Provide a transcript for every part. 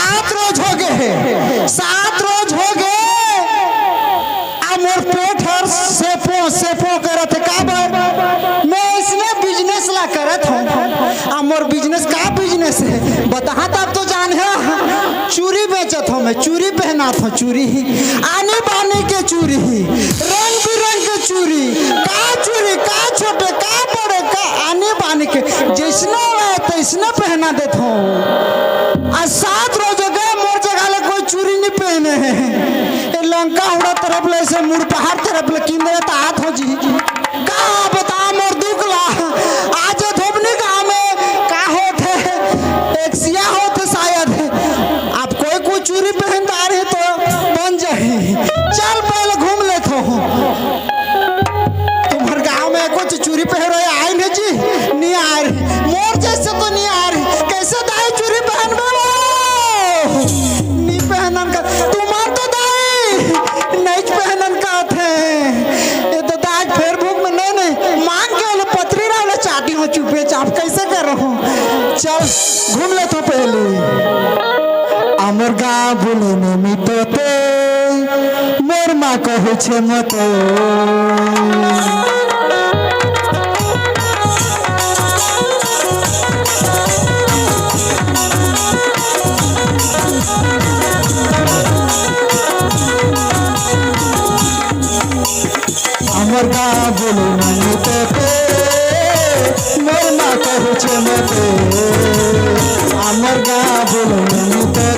7 रोज हो गए, 7 रोज हो गए। अब मोर पेट हर सेपो सेपो करत है का बार मैं इसने बिजनेस ला करत हूँ। अब मोर बिजनेस का बिजनेस है बता तब तो जान है। चूड़ी बेचत हूँ मैं, चूड़ी पहनात हूँ, चूड़ी आने बाने के चूड़ी, रंग बिरंग के चूड़ी, का छोटे का बड़े का आने बाने के जैसना है तैसना पहना देता हूँ। आज 7 रोज हो गए मोर जगह ले कोई चूड़ी नहीं पहने हैं। लंका उड़ा तरफ ले से मुड़ पहाड़ तरफ ले किन दे तात हो जी का बता मोर दुखला आज धोबनी गांव में का होते एक्सिया होते शायद। आप कोई चूड़ी पहनदार है तो बन जाए। चल पहले घूम लेता हूँ। तुम्हारे गांव में कुछ चूड़ी पहन रहे आए नहीं जी नहीं आ रही मोर जैसे तो नहीं आ रही। कैसे दाई चूड़ी पहन नहीं पहनन का तुम्हार तो दाई नहीं पहनन का थे। ये तो दाई फिर भूख में नहीं मांग के वाले पतरी रहा चाटी हो चुपे चाप कैसे कर रहा हूँ। चल घूम ले तो पहले आमर गाँव बोले मितते मोर माँ कहै छे मते। आमर गाँव बोले मितते मोर माँ कहै छे मते। आमर गाँव बोले मितते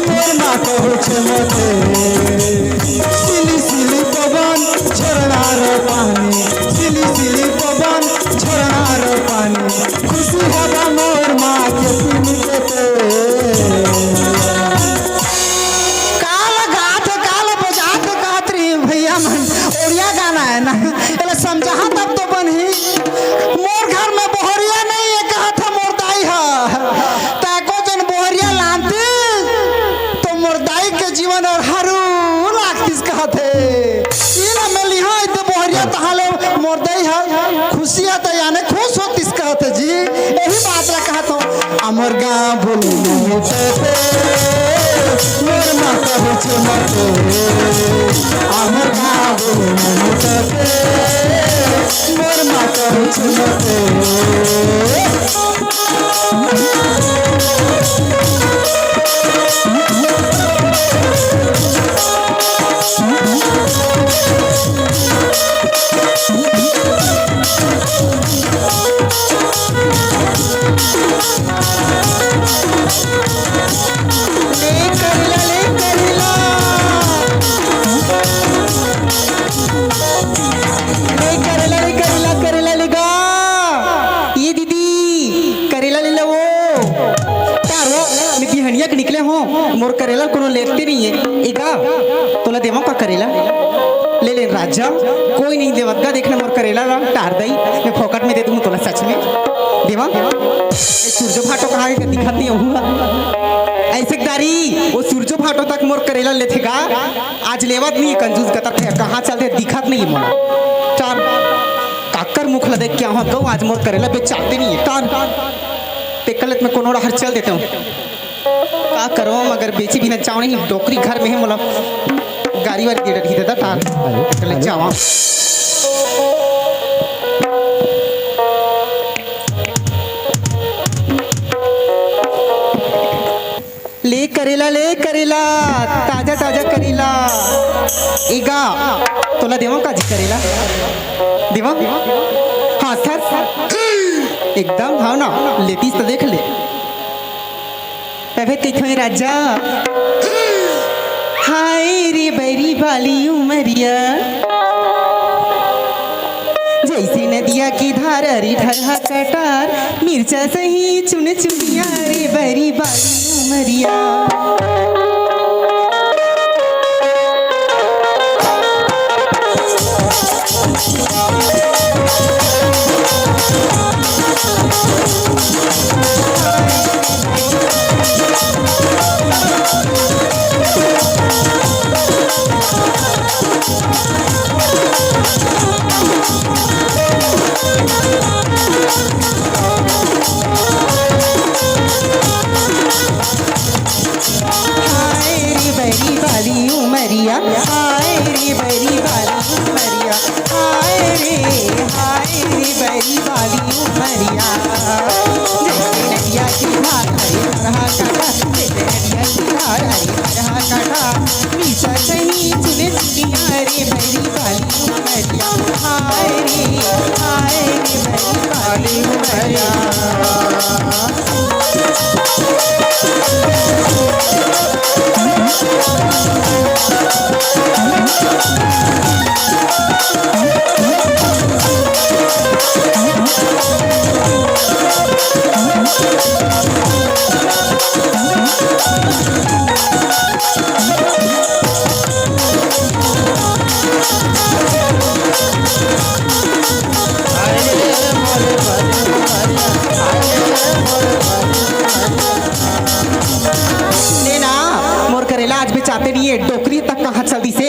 मोर माँ कहै छे मते। सिली सिली पवन झरनार पानी, सिली सिली पवन झरनार पानी, खुशी हवा मोर माँ के पीन देते। काल गात काल बजात गात रही भैया मन ओरिया गाना है ना एला समझा तब तो बनी। मोर घर में बोहरिया नहीं है कहा था मोर दाई है ताको जन बोहरिया लानती तो मोर दाई के जीवन और हरू लागतिस कहा थे। इना में लिहा इते बोहरिया तहाले मोर दाई है खुशियां तो यानी खुश होतिस कहा थे जी। यही बात ला कहा तो अमर गाँव बोले नहीं ते मोर माँ कहै छे मते। अमर गाँव बोले नहीं ते मोर माँ कहै छे मते। निकले हो मोर करेला कोनो लेते नहीं है एगा तोला देवा का करेला ले ले राजा कोई नहीं देवगा देखना मोर करेला ला टार दई मैं फोकट में दे दूं तोला सच में देवा। सूरजो फाटो कहाँ है दिखाती हूँ ऐसे दारी वो सूरजो फाटो तक मोर करेला लेते का आज लेवत नहीं कंजूस कतर कहाँ चलते दिखत नहीं मोला चार काकर मुख ला देख क्या वहाँ गौ आज मोर करेला पे चाहते नहीं है टार ते कलत में कोनो हर चल देता हूँ का करो मगर बेची भी ना चाव नहीं डोकरी घर में है मोला गाड़ी वाली दे रही था तार चले जावा। ले करेला ताजा ताजा करेला एगा तोला देवा काजी करेला देवा हाँ सर एकदम हाँ ना लेतीस तो देख ले अबे देखो राजा हाय रे बैरी वाली उमरिया जैसे नदिया की धार रे ढरहा कटार मिर्चा सही चुन चुनिया रे बैरी वाली उमरिया। उमरिया। हाय रे बड़ी वाली उमरिया, हाय रे बड़ी वाली उमरिया। जैसे नदिया की धार हरे रहा काटा, जैसे नदिया की धार हरे रहा काटा, मीठा कहीं चुने चुनिया रे बड़ी वाली उमरिया। हाय रे बड़ी वाली उमरिया। लेना मोर करेला आज भी चाहते नहीं है, डोकरी तक कहाँ चलती से।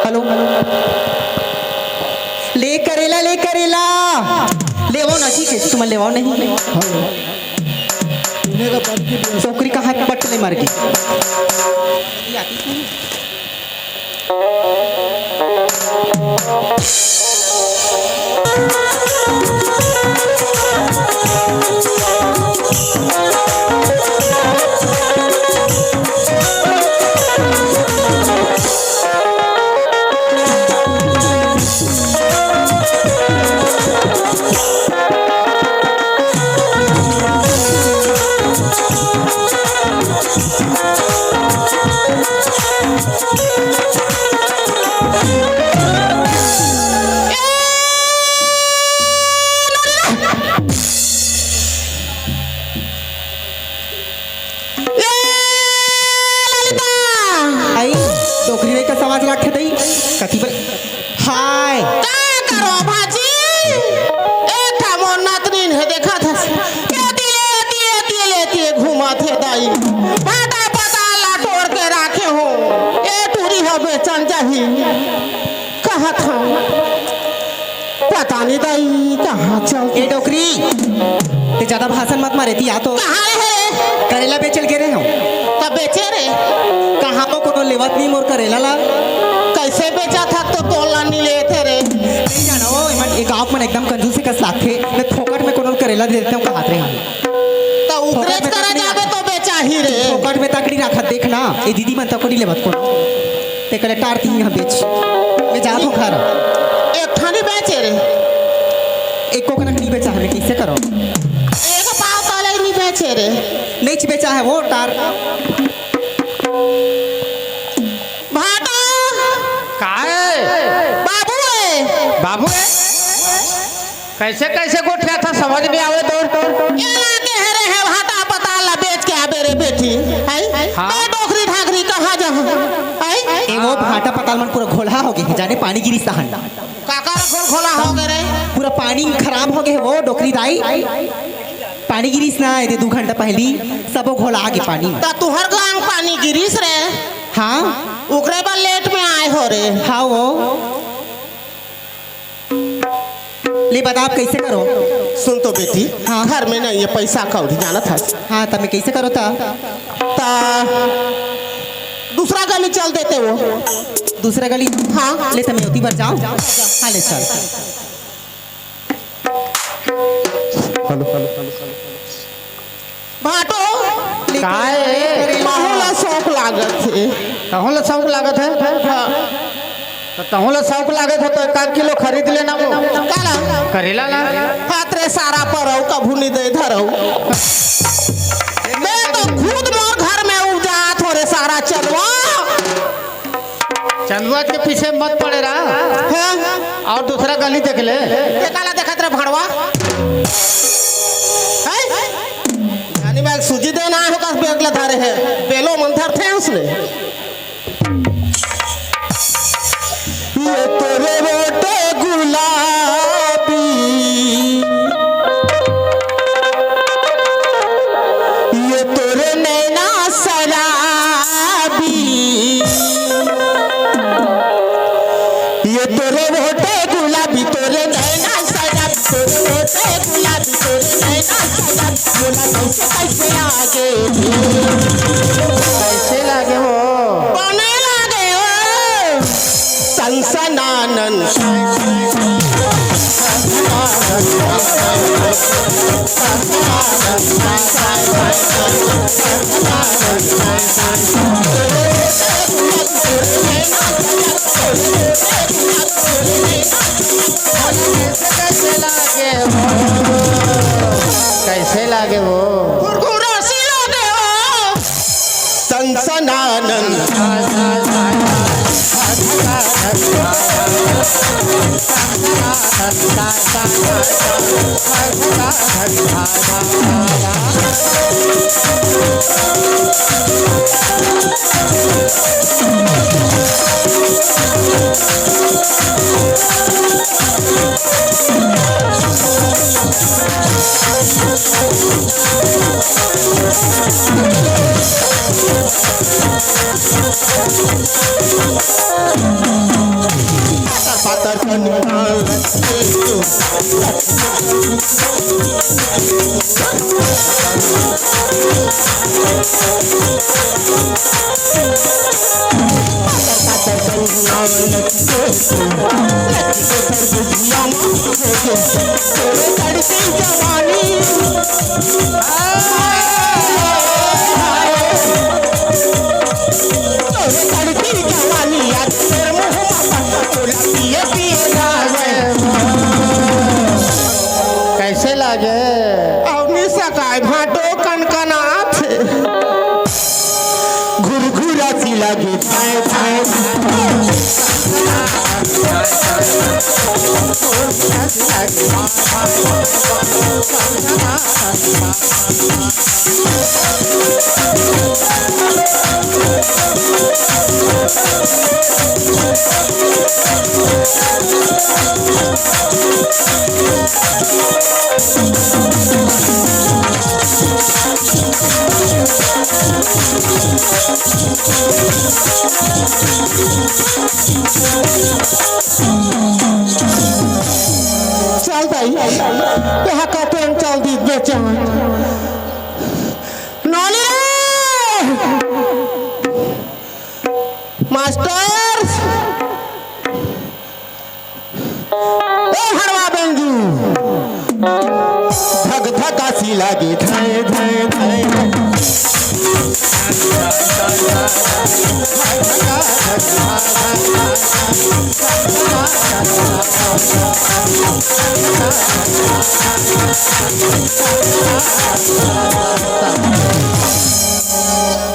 हेलो ले करेला ले वो ना, ठीक है तुम ले नहीं डोकरी कहाँ पट ले मार गई। डोकरी का समाज रखे दई कथी पर हाय का करो भाजी एक था मोर नातनीन है देखा था के दिले घुमा थे दाई बाटा पता ला तोड़ के राखे हो ए टूरी हो बेचन जाही कहा था पता नहीं दाई कहाँ चल ए डोकरी ते ज्यादा भाषण मत मारे थी या तो कहाँ है करेला बेचल के रहे हो तब बेचे रे कहाँ को कोनो लेवत नहीं मोर करेला ला कैसे बेचा था तो तोला नहीं ले थे रे नहीं जानो एक गांव में एकदम कंजूसी का साथे मैं थोकट में कोनो करेला दे देते हूं कहात रे हम तो उकरेज करा जाबे तो बेचा ही रे थोकट में तकड़ी रखा देखना ए दीदी मन तकड़ी लेवत को ते करे टारती यहां बेच मैं जा तो खा रहा एक ठानी बेचे रे एक को कनक नहीं बेचा हमें कैसे करो एक पाव ताले नहीं बेचे रे नहीं बेचा है वो टार भाटो का है बाबू है बाबू है कैसे कैसे गोठिया था समझ नहीं आवे तो ये लाके है रे है भाटा पता ला बेच के आबे रे बेटी है हाँ। मैं डोकरी ढाकरी कहाँ जा है ए वो भाटा पताल मन पूरा घोला हो गए जाने पानी गिरी सहन काका रखो खोला हो गए रे पूरा पानी खराब हो गए वो डोकरी दाई पानी गिरीस ना ये 2 घंटा पहली सब घोला आगे पानी ता तुहर गांग पानी गिरीस रे हाँ उकरे बा लेट में आए हो रे हाँ वो ले बता आप कैसे करो सुन तो बेटी हाँ। घर में नहीं ये पैसा कौड़ी जाना था हाँ तब मैं कैसे करो था ता दूसरा गली चल देते वो दूसरा गली हाँ। ले तब मैं उती बार जाऊँ हाँ ले चल भाटो का है माहौला शौक लागत है तहु ला शौक लागत है तो तहु ला शौक लागत है तो 1 किलो खरीद लेना वो काला करेला ला हाथ रे सारा परौ कभू नहीं दे धरौ मैं तो खुद मोर घर में उपजात हो रे सारा चलवा चंदुआ के पीछे मत पड़े रहा हैं और दूसरा गली देख ले ये काला देखत रे भड़वा हैं यानी मैं सूजी देना है का बेगला धारे है बेलो मंथर थे उसने ये तोरे रोटे गुलाबी ये तोरे नैना शराबी ये तोरे रोटे गुलाबी तोरे नैना शराबी तोरे रोटे गुलाबी तोरे नैना बोला कैसे कैसे आगे कैसे लागे हो बने लागे हो सनसनानन कैसे लागे हो कैसे लागे हो गुरगुरासी लागे हो सनसनानन पातर कैसे लागे अवनी सकाय भाटो कनकनाथ घुरघुरा सी लागे थाए थाए चल दाई यहाँ का ट्रेन चल दी बेचन नॉली मास्टर ओ हरवा बेंजू धक धक सी लागे धाए धाए धाए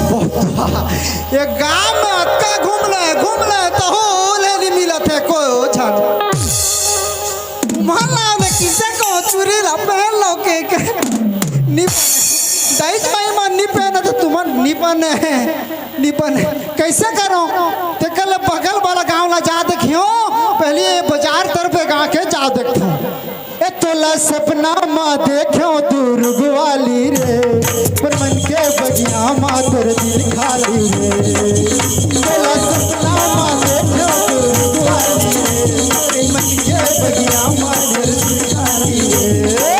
ये गांव में अक्का घूम ले तो हो ले नहीं मिलत है कोई छन मोहल्ला में किसे को चुरी ला पहन लो के निप दाइज भाई मन निपन तो तुम निपन कैसे करो ते कल बगल वाला गांव ला जा देखियो पहले ये बाजार तरफ गा के जा देखो ए तोला सपना माँ देखो दूर वाली रे पर मन के बगिया माँ तोर दिल खाली रे तोला सपना माँ देखो दूर वाली रे मन के बगिया माँ तोर दिल खाली रे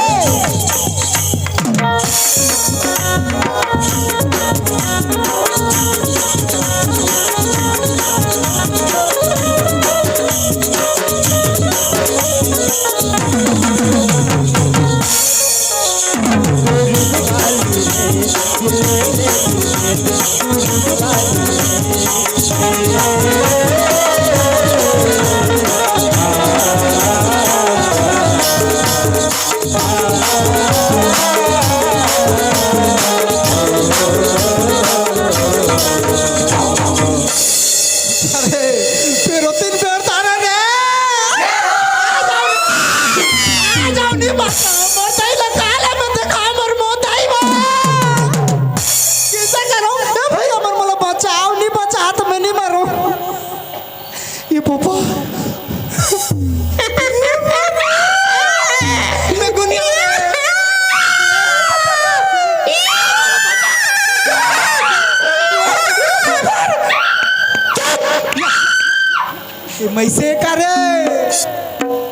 मैसे करे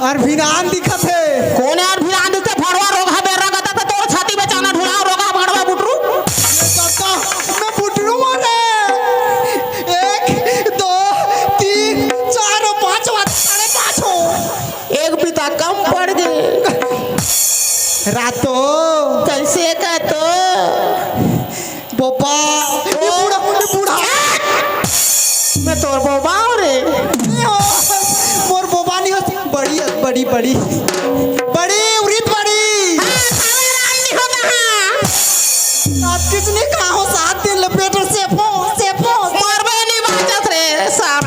और भिनान दिखत है कौन यार फिर आंधी से फड़वा रोग है बेरा गता तो तोर छाती में चाना ढुला कम पड़ गए। रातो कैसे का तो बोपा ये बूढ़ा बूढ़ा मैं तोर बोबाओ रे। मोर बोबा नहीं होती बड़ी बड़ी बड़ी बड़ी उरीत बड़ी। आप किसने कहा हो 7 दिन लपेट सेपो मरबे नहीं बाजत रे साहब।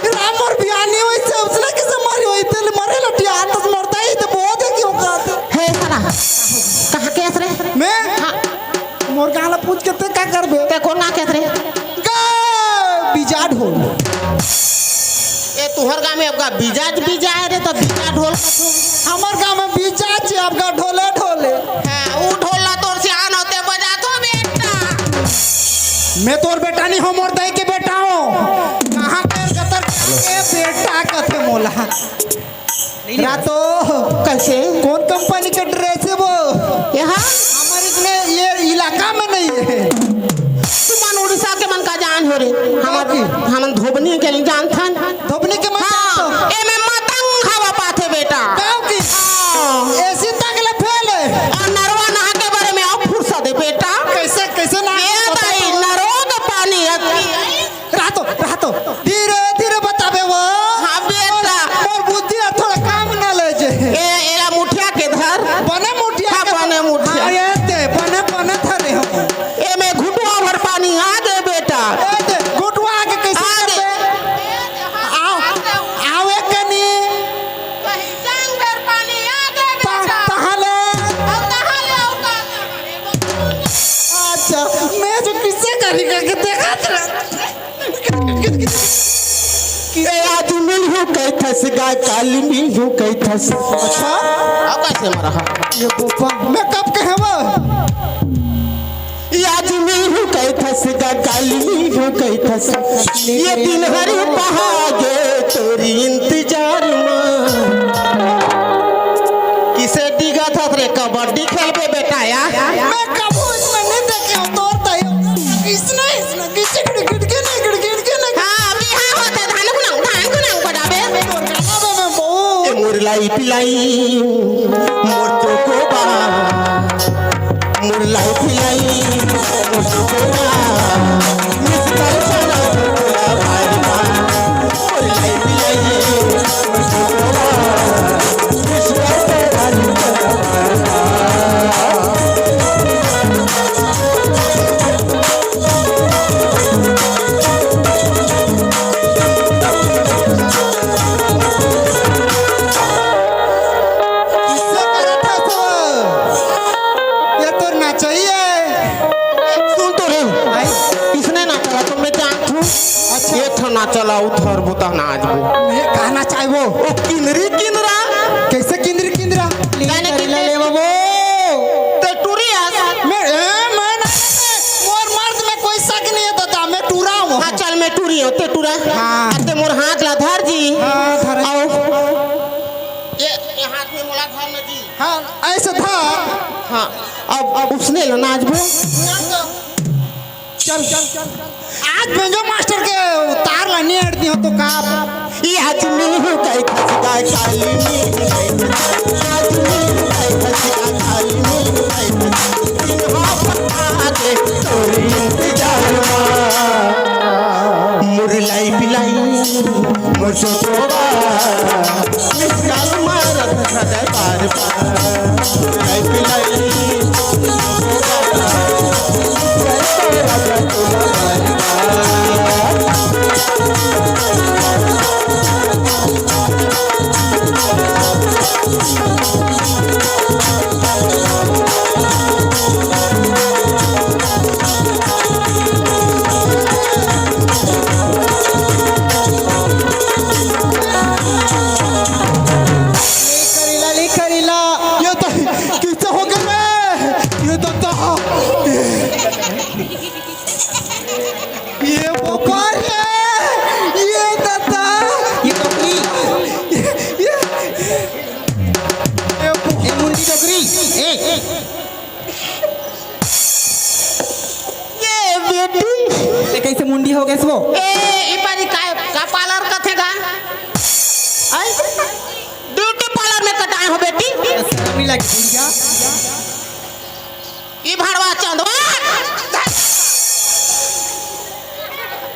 राम और बियानी हुई से उसने किसे मारी हुई तेल मरे लटिया हाथ मरता ही तो बहुत है क्यों कहते हे साला कहाँ केस रे? मैं मोर गाला पूछ के ते का करबे ते कौन ना केस रे? बीजा ढोल ए तुहर गाँव में आपका बीजा रे तो बीजा ढोल हमार गांव में बीजा छे आपका ढोले ढोले। हाँ वो ढोला तोर से आन होते बजा तो बेटा। मैं तोर बेटा नहीं हूँ मोर दाई के बेटा हूँ। कहाँ कर गतर के बेटा कथे मोला। रातो कैसे कौन कंपनी का ड्रेस है वो? यहाँ हमारे इतने ये इलाका में नहीं है। तुमन उड़ीसा के मन का जान हो रे। हमन धोबनी के लिए जान था धोबनी के मैं हाँ ए मैं मतंग हवा पाथे बेटा। गाँव की ऐसी तकले फैले और नरवा नहा के बारे में आप फुर्सत है बेटा। कैसे कैसे ना ए भाई नरोग पानी रातो रातो धीरे धीरे बताबे वो। हाँ बेटा और बुद्धि और थोड़ा काम ना ले जे ए एला मुठिया के धर बने मुठिया हाँ, बने मुठिया। हाँ, ये ते बने थरे हम ए मैं घुटुआ भर पानी आ गए बेटा। ए ते गुटवा के कैसे आ करबे? गए आओ आवे कनी तहले अच्छा मैं जो किससे करी के देखा ए आज मिल हो कई थस गाय काली मिल हो कई थस। अच्छा अब कैसे मरा ये बोपा मैं कब कहवा आज मिल हो कई थस गाय काली मिल हो कई थस। ये दिन हरी पहागे तोरी इंतजार में किसे डिगा था रे कबड्डी खेलबे बेटा यार। मैं कब इसमें नहीं देखे हो तोर ताई इसने किसी गिड़ के नहीं हाँ बिहार होते धान कुनांग बड़ाबे अबे मैं बहु मुरलाई पिलाई मोर तो कोबा मुरलाई पिलाई मोर तो कोबा मिस कर चला तोरा भाई मुरलाई पिलाई मोर तो कोबा मिस कर चला किससे करा था तो ये तो ना चाहिए सुन तो रे इसने ना चला तो मैं जानता हूँ। अच्छा ये था ना चला उधर बुता नाच में मैं कहना चाहे वो ओ किनरा कैसे किंदरा कहने की ले बाबू ते टूरिया मैं ना मोर मर्द में कोई शक नहीं है दादा मैं टूरा हूँ हाँ चल मैं टूरी होते टूरा हाँ। अते मोर हाथ ला धर जी हाँ, धर। आओ ये हाथ में मोला धर ना जी हाँ ऐसे था हाँ अब उसने लो नाचबो चल आज मैं जो मास्टर के उतार लानी हटती हो तो का ये आज मिल हो गई खसगा काली मिल गई आज मिल हो गई खसगा काली मिल गई यहाँ पर आके तोरी इंतजार मुरलाई पिलाई मुझको तोड़ा मिसाल मारत सदा बार मुरलाई पिलाई करीला ये तो किससे हो गया ये तो ये बोपार है ये दादा ये टोकरी ए मुंडी टोकरी ए ये बेटी ए कैसे मुंडी हो गए वो ए इपारी का पार्लर कथेगा आई ब्यूटी पार्लर हो बेटी शर्म नहीं लगी बुढ़िया ई भड़वा चंदवा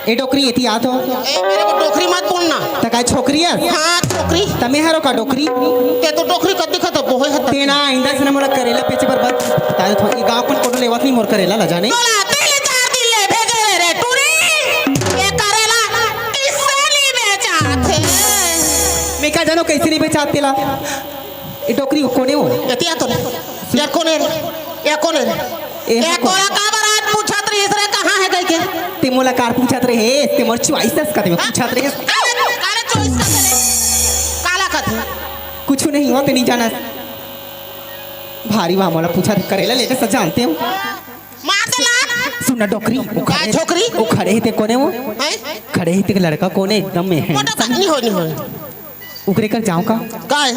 ए डोकरी एती आतो ए मेरे को टोकरी मत बोलना त काय छोकरी है हाँ टोकरी तमे हरो का डोकरी ते तो टोकरी कद दिखत बोहे हत तेना आइंदा से मोला करेला पेचे पर बात बता दो ई गांव कोन कोटो लेवत नहीं मोर करेला ला जाने तोला तेल 4 दिन ले भेजे रे टूरी ये करेला किससे ली बेचा थे मैं क्या जानो कैसे नहीं बेचात तेला ए डोकरी कोने हो एतिया तो या कोने रे या कोने रे ए ए कोला का बरात पूछत रही इसरे कहां है गई के ते मोला कार पूछत रहे ते मोर चॉइस का ते पूछत रहे काला चॉइस का करे काला कथे कुछ नहीं हो ते नहीं जाना भारी वहां मोला पूछा करेला लेके सब जानते हो मार दे ला सुन डोकरी काय छोकरी वो खड़े थे कोने वो हैं खड़े थे लड़का कोने एकदम में है मोटा नहीं हो उकरे कर जाऊं का काय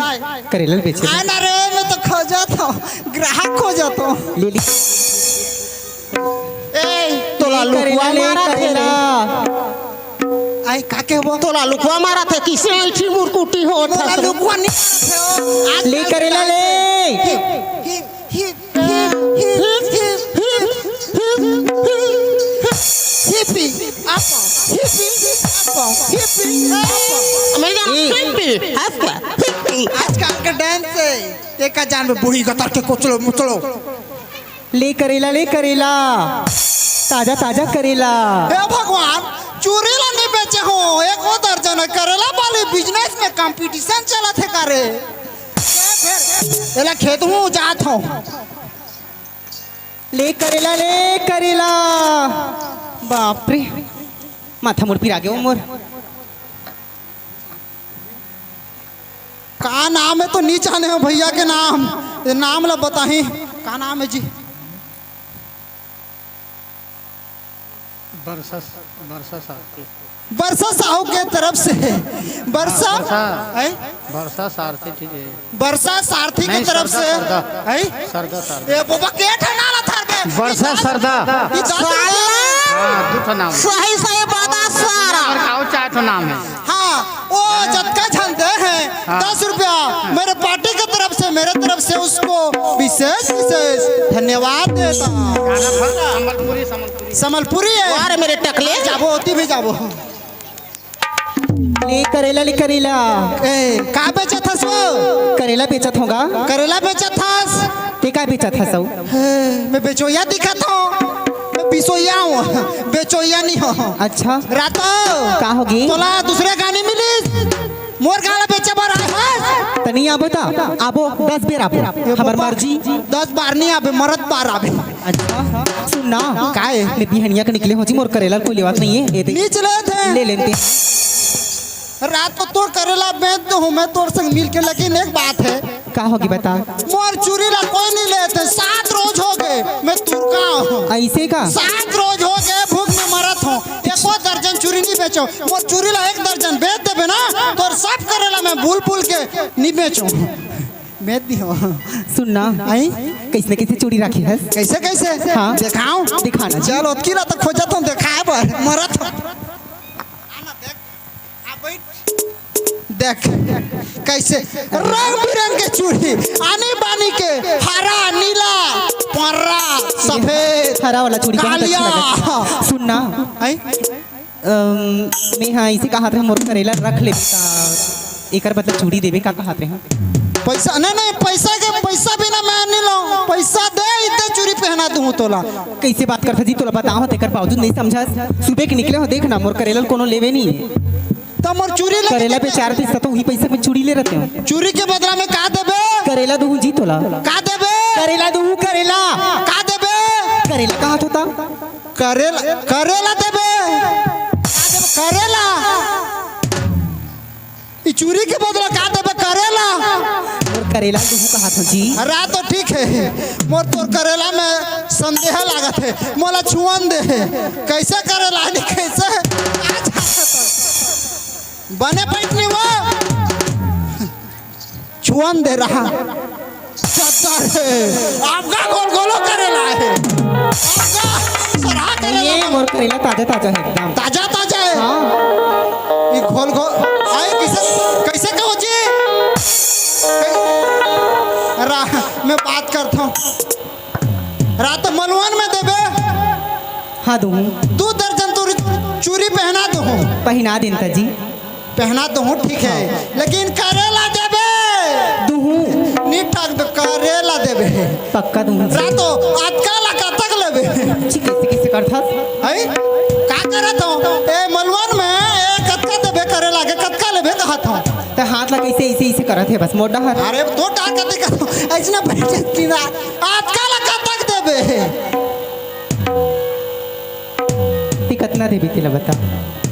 करेला बेचे आना रे मैं तो खोजत हूँ ग्राहक खोजत हूँ ले ली ए तोला लुकवा ले मारा थे करेला आई का के वो तोला लुकवा मारा थे किसे ऐठी मुरकुटी हो तोला लुकवा नहीं ले करेला ले हिपी आपा हिपी आपा हिपी आपा मेरे सिंपल हफ्ता आजकल का डांस है देखा जान में बूढ़ी गतर के कोचलो मुचलो ले करेला ताजा ताजा करेला हे भगवान चूरीला नहीं बेचे हो एक वो दर्जन है करेला वाले बिजनेस में कंपटीशन चला थे करे एला खेत हूँ जात हूँ ले करेला बाप रे माथा मोर फिर आगे मोर का नाम है तो नहीं जाने हो भैया के नाम ये नाम ला बताही का नाम है जी बरसा साहू के तरफ से बरसा हैं? वर्षा सारथी ठीक है बरसा सारथी की नहीं, तरफ से सरदा, हैं? सरदा सरदा ए बाबा के ठना ला थार बे वर्षा सरदा ये दस रुपया- हाँ दूठो नाम सही सही बता सारा और आओ चार ठो नाम है हाँ वो जतका झंडे हैं हाँ। 10 रुपया मेरे पार्टी की तरफ से मेरे तरफ से उसको विशेष विशेष धन्यवाद देता संबलपुरी संबलपुरी समलपुरी है अरे मेरे टकले जाबो होती भी जाबो ले करेला ए का बेचा था सो करेला बेचत होगा करेला बेचा था ते का बेचत था सब मैं बेचोया दिखा था मैं पिसोया हूँ बेचोया नहीं हूँ अच्छा रातो का होगी तोला दूसरे गानी मिली मोर गाला बेचे बार है तनी आबो ता आबो 10 बेर आबो हमर मर्जी 10 बार नहीं आबे मरद बार आबे अच्छा सुन ना काहे? मैं बिहनिया के निकले हो जी मोर करेला कोई लेवात नहीं है ये दे नीच लेते हैं ले लेते रात को तोड़ करेला बेच तो हूँ मैं तोड़ संग मिल के लेकिन एक बात है का होगी बता मोर चूरी ला कोई नहीं लेते 7 रोज हो गए मैं तुरका हूँ ऐसे का 7 रोज हो गए भूख में मरत हूँ एको दर्जन चूरी नहीं बेचो मोर चूरी ला 1 दर्जन बेच देबे ना तो सब करेला मैं भूल भूल के नहीं बेचो बेच दी हो सुन ना आई कैसे कैसे चूड़ी रखी है कैसे कैसे हाँ। दिखाऊं दिखाना जी। चल ओतकी ला तो खोजत हूँ दिखाए बर मरत हूँ आना देख आ बैठ देख कैसे रंग बिरंग के चूड़ी आनी बानी के हरा नीला पर्रा सफेद हरा वाला चूड़ी बहुत अच्छा कालिया। लगा सुन ना आई मैं हाँ इसी कहा था मोर करेला रख ले एकर मतलब चूड़ी देवे का कहा थे पैसा नहीं पैसा बिना मैं नहीं लाऊं पैसा दे इतने चूड़ी पहना दूं तोला कैसे बात करता जी तोला बताओ तेकर बावजूद नहीं समझा सुबह के निकले हो देखना मोर करेला कोनो लेवे नहीं है तो मोर चूड़ी ले करेला पे 4 पीस तो वही पैसे में चूड़ी ले रहते हो चूड़ी के बदला में का देबे करेला दूं जी तोला का देबे करेला दूं करेला का देबे करेला कहा होता करेला करेला देबे का देबे करेला ई चूड़ी के बदला का देबे करेला मोर करेला दूं कहा था जी रात तो ठीक है मोर तोर करेला में संदेह लागत है मोला छुअन दे कैसे करेला नहीं कैसे आज बने पैटनी वो छुअन दे रहा सत्तर है आपका गोल गोलो करेला है आपका सराह ये करेला मोर करेला ताजा ताजा है एकदम ताजा ताजा है हाँ ये घोल घोल आए कैसे कैसे कहो जी मैं बात करता हूँ। रात मलवन में देबे हाँ दूँ 2 दर्जन तो चूड़ी पहना दो, पहना देता जी पहना तो हूँ ठीक है, लेकिन करेला देबे दूँ नी ठाक करेला देबे पक्का दूँ रातो आजकल तक लेबे जी कैसे कैसे करता है का करत हूँ ए मलवन में ए कतका देबे करेला के कतका लेबे कहत हूँ। तो हाथ ला कैसे ऐसे ऐसे करत है बस मोटा हाथ अरे तो टाकते करो ऐसना बैठे कि ना आजकल तक देबे ती कितना देवी तेला बता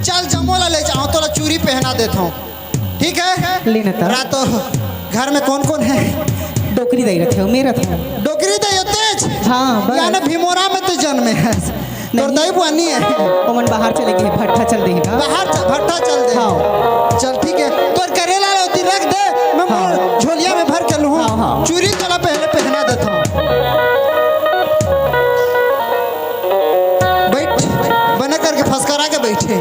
चल जमोला ले जाओ तोला चूड़ी पहना देता हूँ ठीक है। लेना था रातो घर में कौन कौन है? डोकरी दे रखे हो मेरा था डोकरी दे तेज हाँ बस यानी भीमोरा में तो जन्मे है तोर दई बुआनी है ओमन बाहर चले गए भट्ठा चल देगा बाहर भट्टा चल दे हाँ। चल ठीक है तोर करेला होती रख दे मैं हाँ। झोलिया में भर के लूँ हाँ, हाँ। चूड़ी तोला पहले पहना देता हूँ। बैठ बना करके फसकरा के बैठे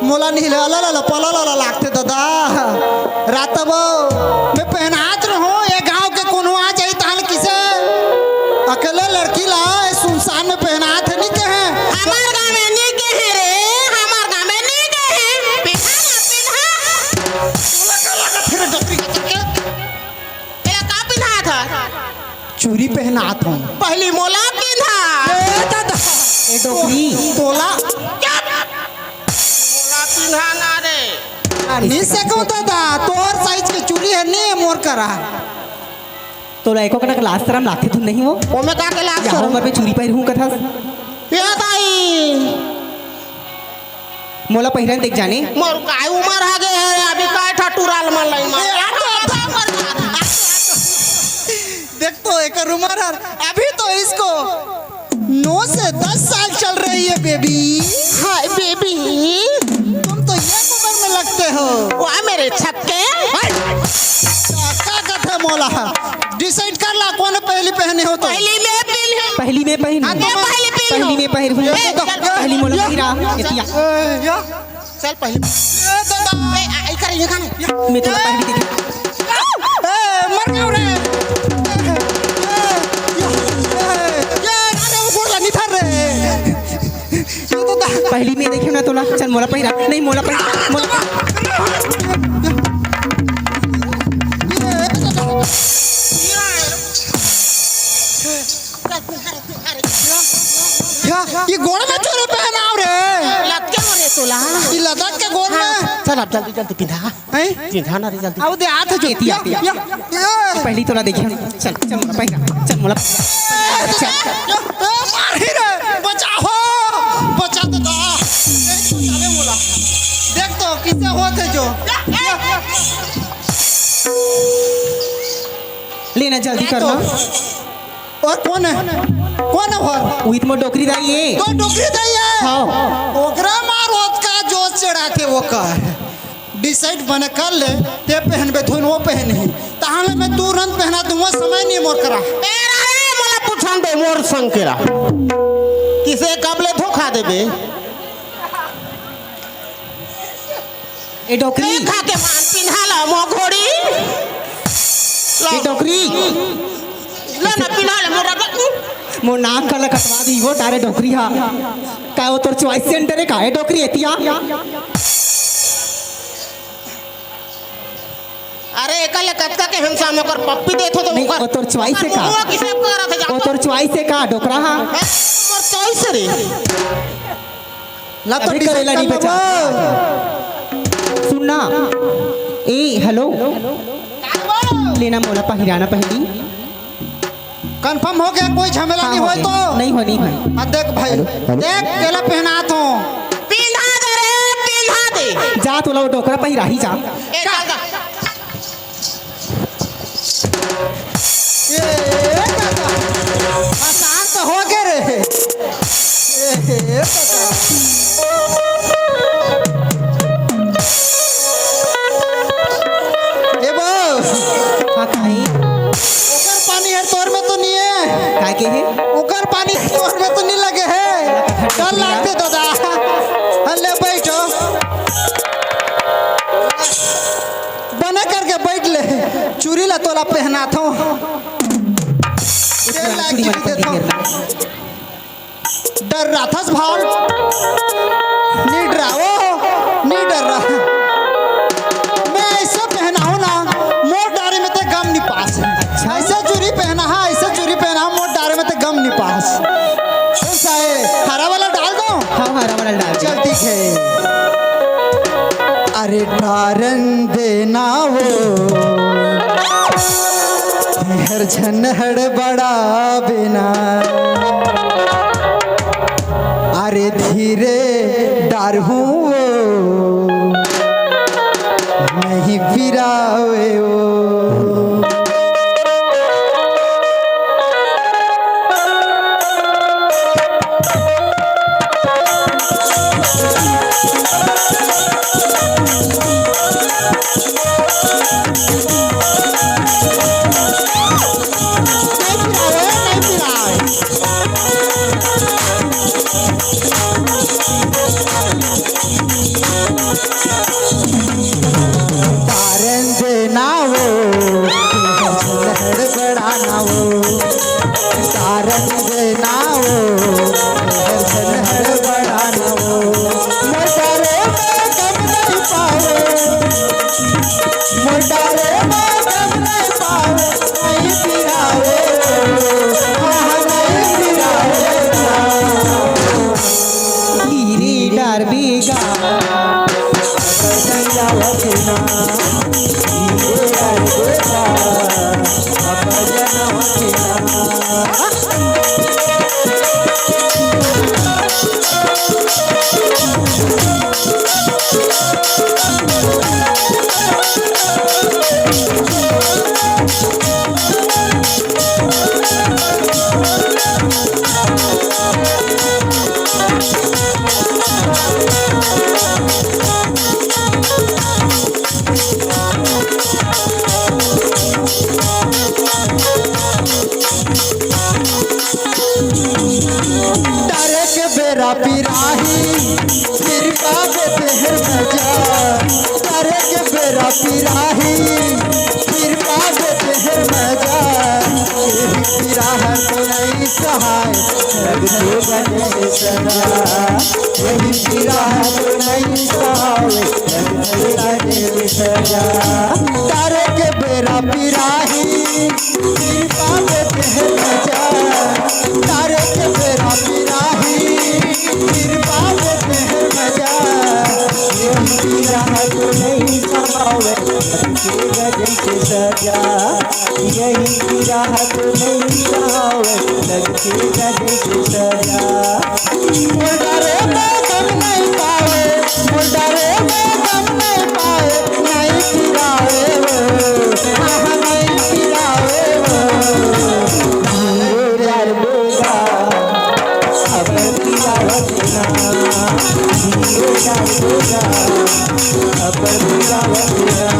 मोला नहीं ला पला लागते दादा रात मैं पहनात रहूं ये गांव के कोनो आ जाई ताल किसे अकेले लड़की ला सुनसान में पहनात है नहीं कहे हमार गाँव में नहीं कहे रे, हमार गाँव में नहीं कहे। फिर डोकरी के चक्के ये का पिन्हा था? चूड़ी पहनात हूँ पहली मोला पिन्हा। ए दादा ए डोकरी तोला क्या? मोला पिन्हा ना रे। नहीं सको दादा तोर साइज के चूड़ी है नहीं मोर करा तो लाइको कनक लास्ट तरम लाते तुम नहीं हो ओ मैं का के लाग या उमर पे चूरी पहिर हूं कथा ये ताई मोला पहिरन देख जाने मोर काय उमर आ गए है अभी काय ठटुराल मन लाई मार देख तो एक उम्र अभी तो इसको 9 से 10 साल चल रही है बेबी। हाय बेबी तुम तो ये उम्र में लगते हो वाह मेरे छक्के। क्या कहते मोला डिसाइड कर ला कौन पहली पहने हो तो पहली में पिन्हा। पहली में पहिर आगे पहली पिन्हो। पहली में पहिर हूं ए, चल, पहली मोला पहिरा एतिया या चल पहली दादा ए करे ये खाने मैं तो पहिर देख मर गया रे ये राजा वो बोला नहीं था रे ये तो पहली में देखियो ना तोला चल मोला पहिरा नहीं मोला पहिरा मोला ये गोड़ में चोरे पहनाओ रे लत के मोरे तोला ये लद्दाख के गोड़ में चल अब जल्दी जल्दी पिन्हा हैं पिन्हा ना रे जल्दी अब दे हाथ जो एतिया पहली तोला देखियो चल चल मोला पहिरा चल मोला मार ही रे बचाओ बचा दे दा चले मोला देख तो किसे होते जो लेना जल्दी करना और कौन है और उहित मो डोकरी दाई है तो डोकरी दई है हाँ ओकरा मारोत का जोश चढ़ाते वो का डिसाइड बने कर ले ते पहनबे थोन वो पहनी ताहले मैं तुरंत पहना दूंगा समय नहीं मोर करा तेरा रे मोला पूछन दे मोर संग केरा किसे कबले धोखा देबे ए डोकरी खा के मान पिन्हा ला मो घोड़ी ए डोकरी ले ना पिन्हा ले मोरा मो नाक कल कटवा दी वो डारे डोकरी हा का वो तोर चॉइस सेंटर है का है डोकरी एतिया अरे एकले कतका के हमसा में कर पप्पी देथो तो नहीं वो तोर चॉइस है का वो किसे करत जा वो तोर चॉइस है का डोकरा हा मोर चॉइस रे ला तो अभी डिसाइड करेला नहीं कर बचा लो सुनना ए हेलो लेना मोला पहिराना पहली कंफर्म हो गया कोई झमेला नहीं होए तो नहीं हो नहीं हो हाँ देख भाई देख केला पहनात हूँ पिन्हा दे रे पिन्हा दे जा तोला वो डोकरा पहिरा ही जा ए दादा ये दादा आसान तो हो गए रे ए बो हाँ काहे ओकर पानी है तोर में तो नहीं है काहे के है ओकर पानी तोर में तो नहीं लगे है डर लागते दादा हल्ले बैठो बना करके बैठ ले चूड़ी ला तोला पहना था चूड़ी वाला कर दे डर रहा था भाव नहीं डराओ नहीं डर रहा मैं ऐसा पहना हूँ ना मोर डारे में तो गम नहीं पास ऐसा चूड़ी पहना है ऐसा चूड़ी पहना मोर डारे में तो गम नहीं पास ऐसा है हरा वाला डाल दो हाँ हरा वाला डाल दे। चल ठीक है अरे डारन देना वो हर झनहड़ बड़ा बिना अरे धीरे डार हूँ वो नहीं फिरावे वो पिराही फिर काबे तेहर मजा तारे के बेरा पिराही फिर काबे तेहर मजा यही पिराह तो नहीं सहाय लगते बने सदा यही पिराह तो नहीं सहाय लगते बने सदा तारे के बेरा पिराही फिर काबे तेहर मजा तारे के बेरा पिराही फिर बाबे तेहर मजा यही राहत नहीं समावे लगेगा जैसे सजा यही राहत नहीं समावे लगेगा जैसे सजा मुर्दारे में गम नहीं पावे मुर्दारे में गम नहीं पावे नहीं पिरावे वो हाँ नहीं पिरावे वो यार बोगा अबर पिरावतना यार बोगा अबर पिरावतना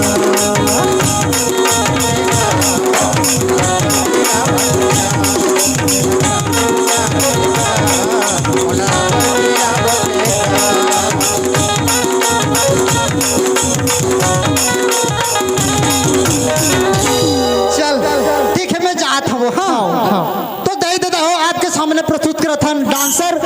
चल ठीक है मैं जाता हूँ हाँ तो दे देता हूँ आपके सामने प्रस्तुत करा था डांसर